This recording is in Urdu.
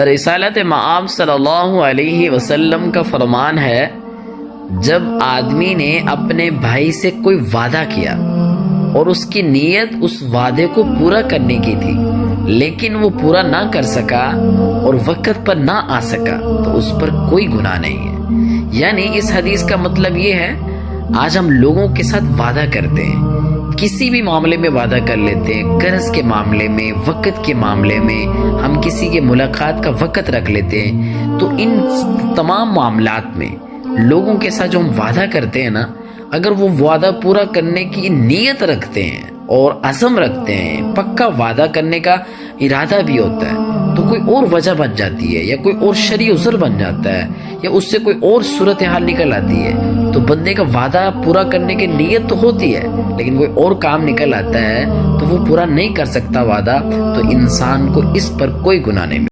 رسالت مآب صلی اللہ علیہ وسلم کا فرمان ہے، جب آدمی نے اپنے بھائی سے کوئی وعدہ کیا اور اس کی نیت اس وعدے کو پورا کرنے کی تھی لیکن وہ پورا نہ کر سکا اور وقت پر نہ آ سکا تو اس پر کوئی گناہ نہیں ہے۔ یعنی اس حدیث کا مطلب یہ ہے، آج ہم لوگوں کے ساتھ وعدہ کرتے ہیں، کسی بھی معاملے میں وعدہ کر لیتے ہیں، قرض کے معاملے میں، وقت کے معاملے میں، ہم کسی کے ملاقات کا وقت رکھ لیتے ہیں۔ تو ان تمام معاملات میں لوگوں کے ساتھ جو ہم وعدہ کرتے ہیں نا، اگر وہ وعدہ پورا کرنے کی نیت رکھتے ہیں اور عزم رکھتے ہیں، پکا وعدہ کرنے کا ارادہ بھی ہوتا ہے، تو کوئی اور وجہ بن جاتی ہے یا کوئی اور شرعی عذر بن جاتا ہے یا اس سے کوئی اور صورتحال نکل آتی ہے، تو بندے کا وعدہ پورا کرنے کی نیت تو ہوتی ہے لیکن کوئی اور کام نکل آتا ہے تو وہ پورا نہیں کر سکتا وعدہ، تو انسان کو اس پر کوئی گناہ نہیں ملتا۔